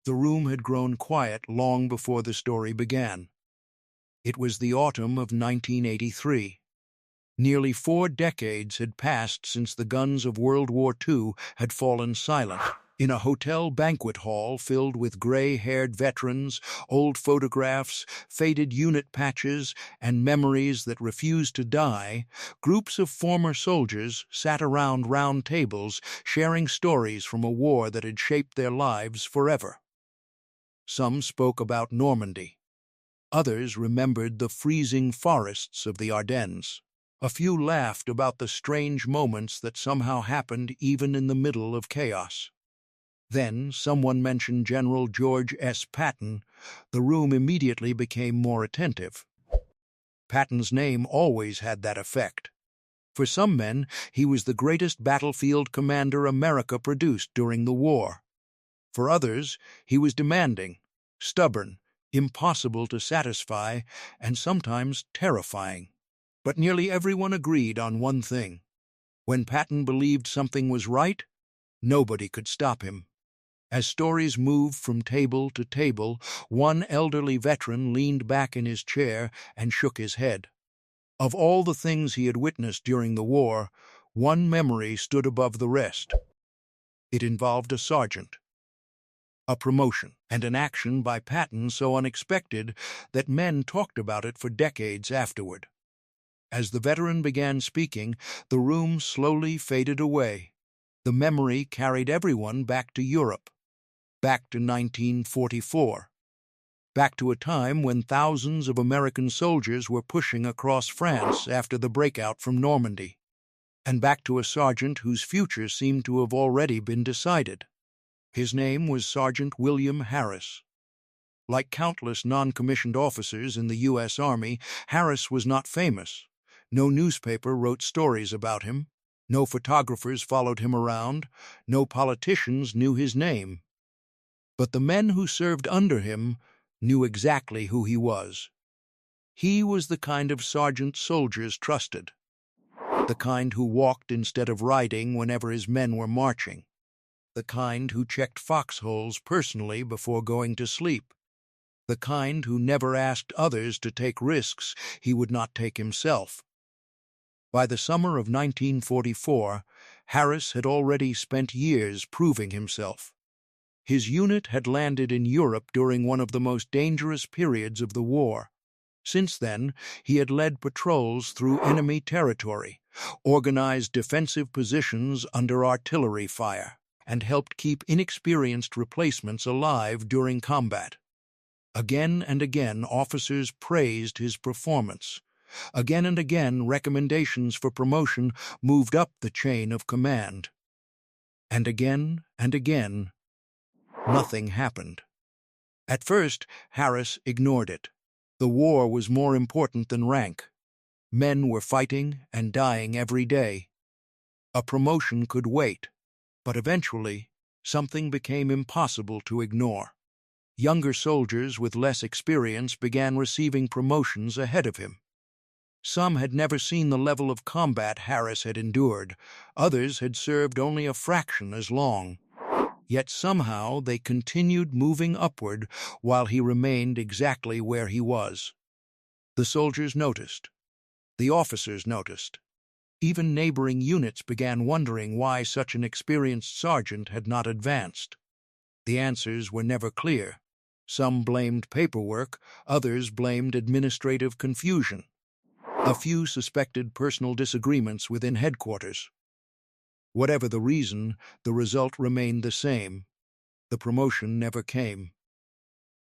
The room had grown quiet long before the story began. It was the autumn of 1983. Nearly 4 decades had passed since the guns of World War II had fallen silent. In a hotel banquet hall filled with gray-haired veterans, old photographs, faded unit patches, and memories that refused to die, groups of former soldiers sat around round tables, sharing stories from a war that had shaped their lives forever. Some spoke about Normandy. Others remembered the freezing forests of the Ardennes. A few laughed about the strange moments that somehow happened even in the middle of chaos. Then someone mentioned General George S. Patton. The room immediately became more attentive. Patton's name always had that effect. For some men, he was the greatest battlefield commander America produced during the war. For others, he was demanding, stubborn, impossible to satisfy, and sometimes terrifying. But nearly everyone agreed on one thing. When Patton believed something was right, nobody could stop him. As stories moved from table to table, one elderly veteran leaned back in his chair and shook his head. Of all the things he had witnessed during the war, one memory stood above the rest. It involved a sergeant, a promotion, and an action by Patton so unexpected that men talked about it for decades afterward. As the veteran began speaking, the room slowly faded away. The memory carried everyone back to Europe, back to 1944, back to a time when thousands of American soldiers were pushing across France after the breakout from Normandy, and back to a sergeant whose future seemed to have already been decided. His name was Sergeant William Harris. Like countless non-commissioned officers in the U.S. Army, Harris was not famous. No newspaper wrote stories about him. No photographers followed him around. No politicians knew his name. But the men who served under him knew exactly who he was. He was the kind of sergeant soldiers trusted, the kind who walked instead of riding whenever his men were marching, the kind who checked foxholes personally before going to sleep, the kind who never asked others to take risks he would not take himself. By the summer of 1944, Harris had already spent years proving himself. His unit had landed in Europe during one of the most dangerous periods of the war. Since then, he had led patrols through enemy territory, organized defensive positions under artillery fire, and helped keep inexperienced replacements alive during combat. Again and again, officers praised his performance. Again and again, recommendations for promotion moved up the chain of command. And again, nothing happened. At first, Harris ignored it. The war was more important than rank. Men were fighting and dying every day. A promotion could wait, but eventually, something became impossible to ignore. Younger soldiers with less experience began receiving promotions ahead of him. Some had never seen the level of combat Harris had endured. Others had served only a fraction as long. Yet somehow they continued moving upward while he remained exactly where he was. The soldiers noticed. The officers noticed. Even neighboring units began wondering why such an experienced sergeant had not advanced. The answers were never clear. Some blamed paperwork, others blamed administrative confusion. A few suspected personal disagreements within headquarters. Whatever the reason, the result remained the same. The promotion never came.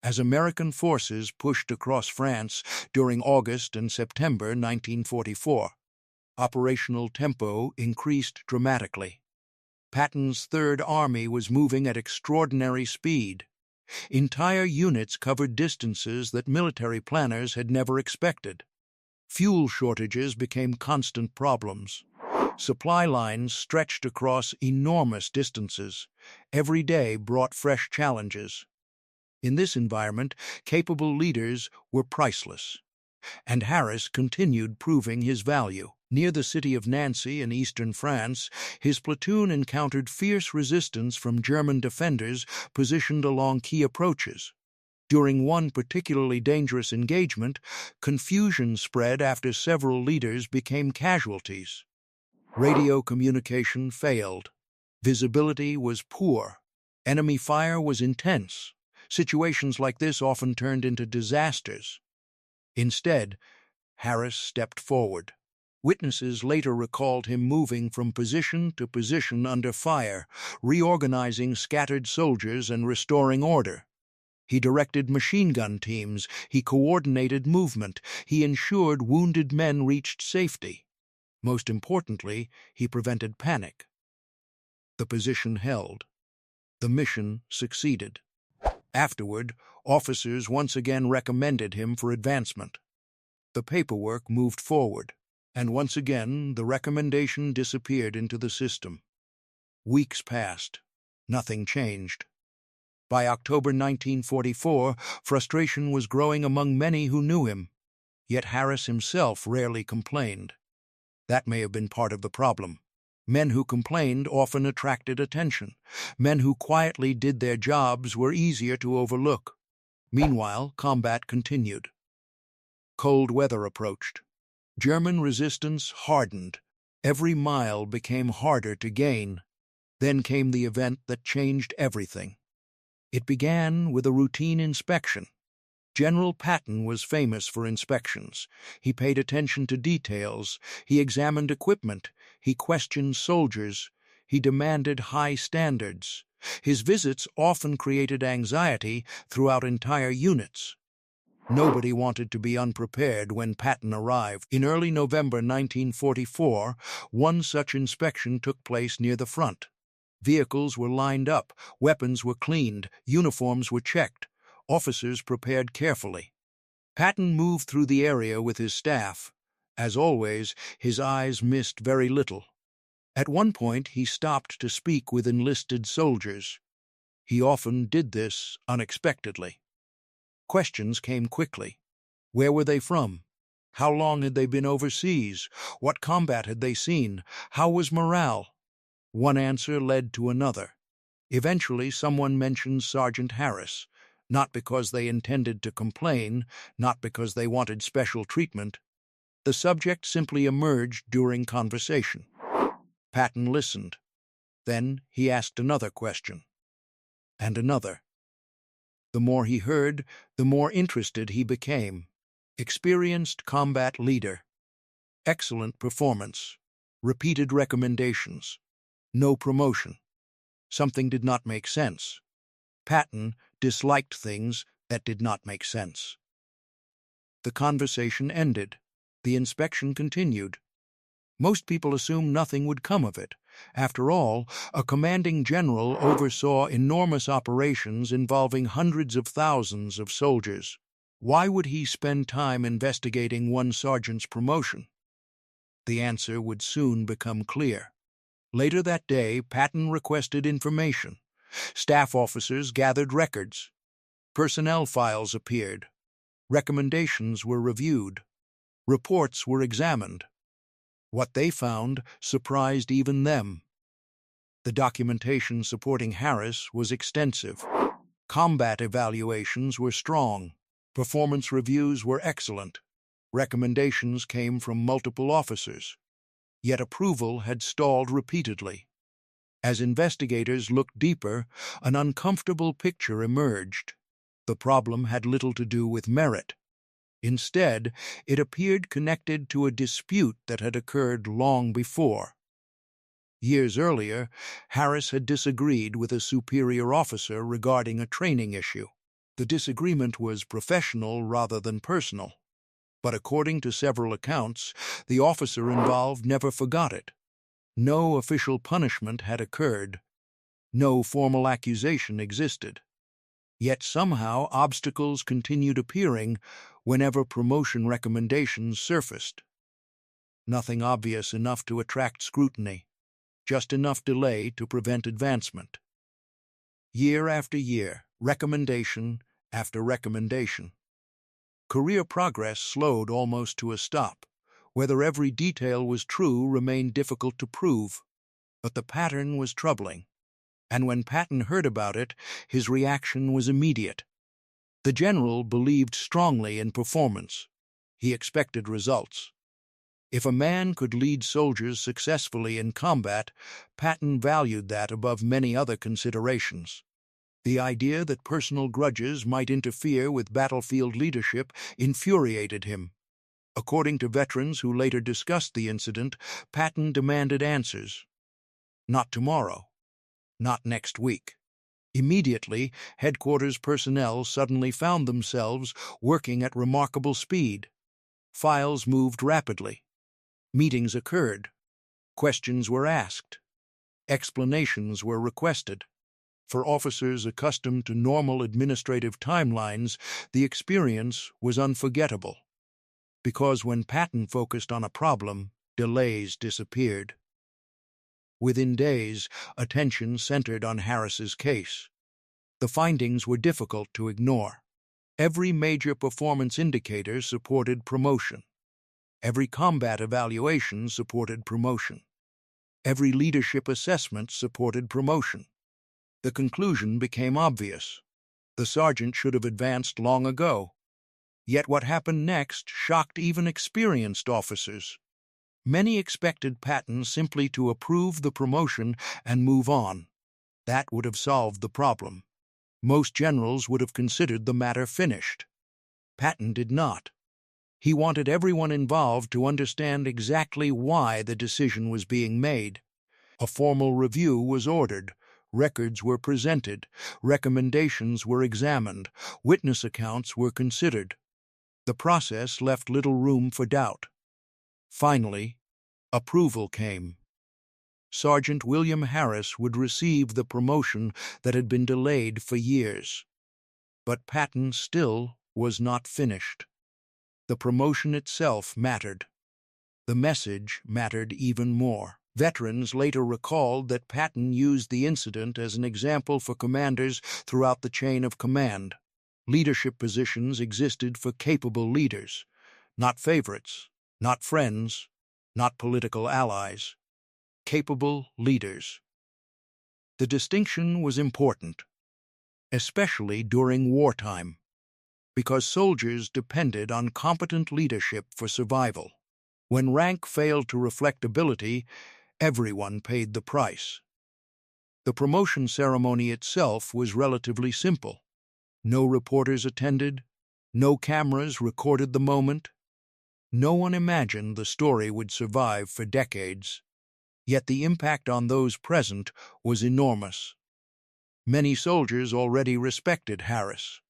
As American forces pushed across France during August and September 1944, operational tempo increased dramatically. Patton's Third Army was moving at extraordinary speed. Entire units covered distances that military planners had never expected. Fuel shortages became constant problems. Supply lines stretched across enormous distances. Every day brought fresh challenges. In this environment, capable leaders were priceless. and Harris continued proving his value. Near the city of Nancy in eastern France, his platoon encountered fierce resistance from German defenders positioned along key approaches. During one particularly dangerous engagement, confusion spread after several leaders became casualties. Radio communication failed. Visibility was poor. Enemy fire was intense. Situations like this often turned into disasters. Instead, Harris stepped forward. Witnesses later recalled him moving from position to position under fire, reorganizing scattered soldiers and restoring order. He directed machine gun teams, he coordinated movement, he ensured wounded men reached safety. Most importantly, he prevented panic. The position held. The mission succeeded. Afterward, officers once again recommended him for advancement. The paperwork moved forward, and once again the recommendation disappeared into the system. Weeks passed. Nothing changed. By October 1944, frustration was growing among many who knew him, yet Harris himself rarely complained. That may have been part of the problem. Men who complained often attracted attention. Men who quietly did their jobs were easier to overlook. Meanwhile, combat continued. Cold weather approached. German resistance hardened. Every mile became harder to gain. Then came the event that changed everything. It began with a routine inspection. General Patton was famous for inspections. He paid attention to details. He examined equipment. He questioned soldiers. He demanded high standards. His visits often created anxiety throughout entire units. Nobody wanted to be unprepared when Patton arrived. In early November 1944, one such inspection took place near the front. Vehicles were lined up, weapons were cleaned, uniforms were checked. Officers prepared carefully. Patton moved through the area with his staff. As always, his eyes missed very little. At one point, he stopped to speak with enlisted soldiers. He often did this unexpectedly. Questions came quickly. Where were they from? How long had they been overseas? What combat had they seen? How was morale? One answer led to another. Eventually, someone mentioned Sergeant Harris. Not because they intended to complain, not because they wanted special treatment. The subject simply emerged during conversation. Patton listened. Then he asked another question. And another. The more he heard, the more interested he became. Experienced combat leader. Excellent performance. Repeated recommendations. No promotion. Something did not make sense. Patton disliked things that did not make sense. The conversation ended. The inspection continued. Most people assumed nothing would come of it. After all, a commanding general oversaw enormous operations involving hundreds of thousands of soldiers. Why would he spend time investigating one sergeant's promotion? The answer would soon become clear. Later that day, Patton requested information. Staff officers gathered records. Personnel files appeared. Recommendations were reviewed. Reports were examined. What they found surprised even them. The documentation supporting Harris was extensive. Combat evaluations were strong. Performance reviews were excellent. Recommendations came from multiple officers. Yet approval had stalled repeatedly. As investigators looked deeper, an uncomfortable picture emerged. The problem had little to do with merit. Instead, it appeared connected to a dispute that had occurred long before. Years earlier, Harris had disagreed with a superior officer regarding a training issue. The disagreement was professional rather than personal. But according to several accounts, the officer involved never forgot it. No official punishment had occurred. No formal accusation existed. Yet somehow obstacles continued appearing whenever promotion recommendations surfaced. Nothing obvious enough to attract scrutiny, just enough delay to prevent advancement. Year after year, recommendation after recommendation. Career progress slowed almost to a stop. Whether every detail was true remained difficult to prove, but the pattern was troubling, and when Patton heard about it, his reaction was immediate. The general believed strongly in performance. He expected results. If a man could lead soldiers successfully in combat, Patton valued that above many other considerations. The idea that personal grudges might interfere with battlefield leadership infuriated him. According to veterans who later discussed the incident, Patton demanded answers. Not tomorrow. Not next week. Immediately, headquarters personnel suddenly found themselves working at remarkable speed. Files moved rapidly. Meetings occurred. Questions were asked. Explanations were requested. For officers accustomed to normal administrative timelines, the experience was unforgettable. Because when Patton focused on a problem, delays disappeared. Within days, attention centered on Harris's case. The findings were difficult to ignore. Every major performance indicator supported promotion. Every combat evaluation supported promotion. Every leadership assessment supported promotion. The conclusion became obvious. The sergeant should have advanced long ago. Yet what happened next shocked even experienced officers. Many expected Patton simply to approve the promotion and move on. That would have solved the problem. Most generals would have considered the matter finished. Patton did not. He wanted everyone involved to understand exactly why the decision was being made. A formal review was ordered. Records were presented. Recommendations were examined. Witness accounts were considered. The process left little room for doubt. Finally, approval came. Sergeant William Harris would receive the promotion that had been delayed for years. But Patton still was not finished. The promotion itself mattered. The message mattered even more. Veterans later recalled that Patton used the incident as an example for commanders throughout the chain of command. Leadership positions existed for capable leaders, not favorites, not friends, not political allies. Capable leaders. The distinction was important, especially during wartime, because soldiers depended on competent leadership for survival. When rank failed to reflect ability, everyone paid the price. The promotion ceremony itself was relatively simple. No reporters attended, no cameras recorded the moment. No one imagined the story would survive for decades. Yet the impact on those present was enormous. Many soldiers already respected Harris.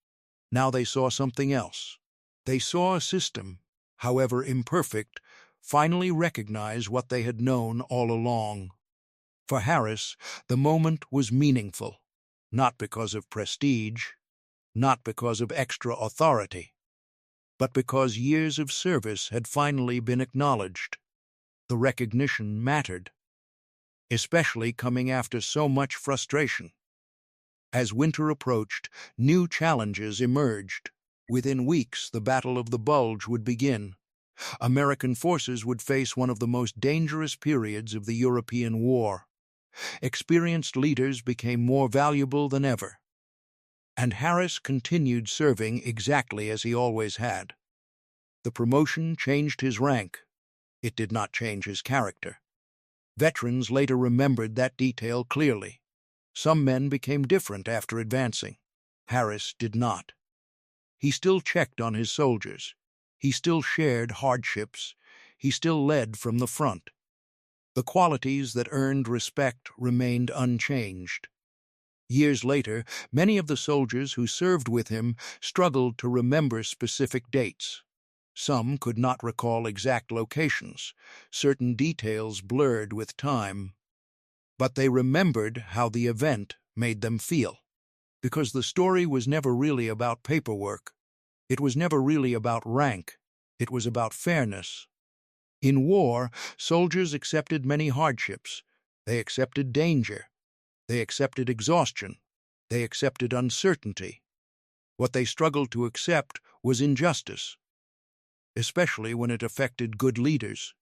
Now they saw something else. They saw a system, however imperfect, finally recognize what they had known all along. For Harris, the moment was meaningful, not because of prestige, not because of extra authority, but because years of service had finally been acknowledged. The recognition mattered, especially coming after so much frustration. As winter approached, new challenges emerged. Within weeks, the Battle of the Bulge would begin. American forces would face one of the most dangerous periods of the European War. Experienced leaders became more valuable than ever. And Harris continued serving exactly as he always had. The promotion changed his rank. It did not change his character. Veterans later remembered that detail clearly. Some men became different after advancing. Harris did not. He still checked on his soldiers. He still shared hardships. He still led from the front. The qualities that earned respect remained unchanged. Years later, many of the soldiers who served with him struggled to remember specific dates. Some could not recall exact locations. Certain details blurred with time. But they remembered how the event made them feel. Because the story was never really about paperwork. It was never really about rank. It was about fairness. In war, soldiers accepted many hardships. They accepted danger. They accepted exhaustion. They accepted uncertainty. What they struggled to accept was injustice, especially when it affected good leaders.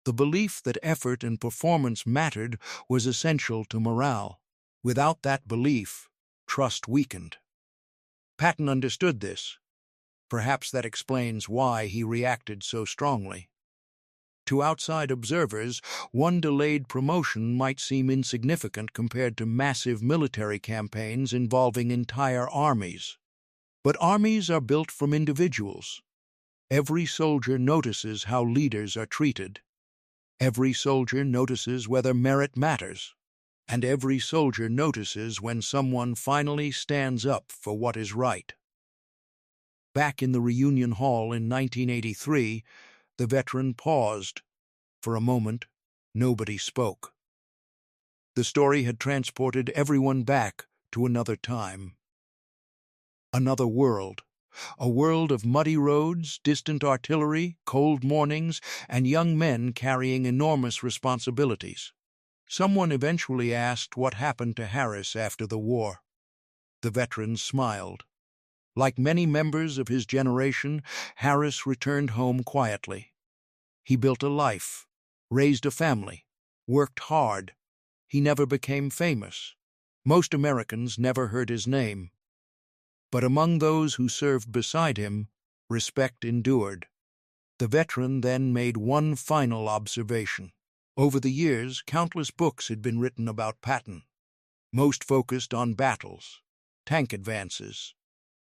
The belief that effort and performance mattered was essential to morale. Without that belief, trust weakened. Patton understood this. Perhaps that explains why he reacted so strongly. To outside observers, one delayed promotion might seem insignificant compared to massive military campaigns involving entire armies. But armies are built from individuals. Every soldier notices how leaders are treated. Every soldier notices whether merit matters. And every soldier notices when someone finally stands up for what is right. Back in the reunion hall in 1983, the veteran paused. For a moment, nobody spoke. The story had transported everyone back to another time. Another world. A world of muddy roads, distant artillery, cold mornings, and young men carrying enormous responsibilities. Someone eventually asked what happened to Harris after the war. The veteran smiled. Like many members of his generation, Harris returned home quietly. He built a life, raised a family, worked hard. He never became famous. Most Americans never heard his name. But among those who served beside him, respect endured. The veteran then made one final observation. Over the years, countless books had been written about Patton. Most focused on battles, tank advances,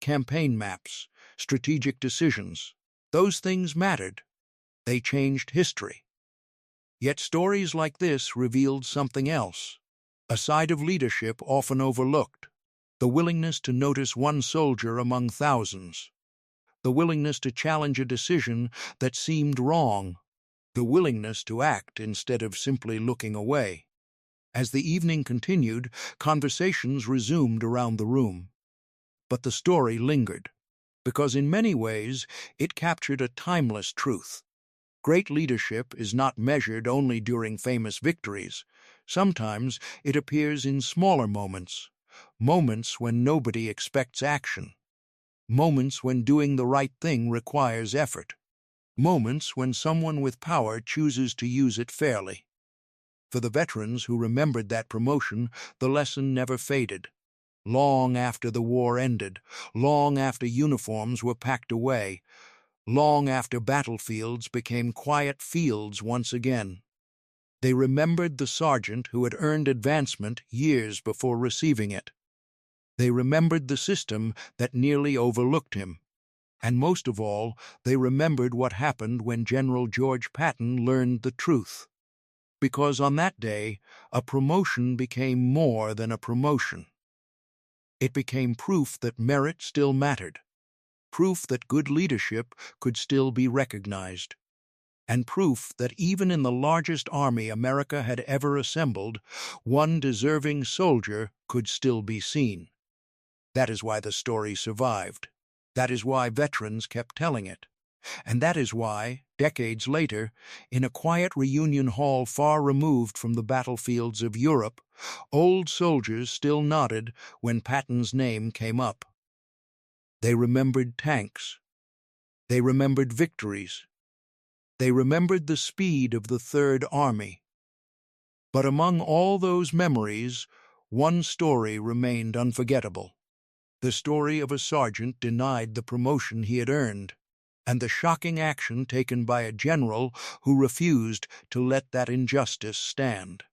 campaign maps, strategic decisions. Those things mattered. They changed history. Yet stories like this revealed something else, a side of leadership often overlooked, the willingness to notice one soldier among thousands, the willingness to challenge a decision that seemed wrong, the willingness to act instead of simply looking away. As the evening continued, conversations resumed around the room. But the story lingered, because in many ways it captured a timeless truth. Great leadership is not measured only during famous victories. Sometimes it appears in smaller moments, moments when nobody expects action, moments when doing the right thing requires effort, moments when someone with power chooses to use it fairly. For the veterans who remembered that promotion, the lesson never faded. Long after the war ended, long after uniforms were packed away, long after battlefields became quiet fields once again, they remembered the sergeant who had earned advancement years before receiving it. They remembered the system that nearly overlooked him. And most of all, they remembered what happened when General George Patton learned the truth. Because on that day, a promotion became more than a promotion. It became proof that merit still mattered, proof that good leadership could still be recognized, and proof that even in the largest army America had ever assembled, one deserving soldier could still be seen. That is why the story survived. That is why veterans kept telling it. And that is why, decades later, in a quiet reunion hall far removed from the battlefields of Europe, old soldiers still nodded when Patton's name came up. They remembered tanks. They remembered victories. They remembered the speed of the Third Army. But among all those memories, one story remained unforgettable. The story of a sergeant denied the promotion he had earned, and the shocking action taken by a general who refused to let that injustice stand.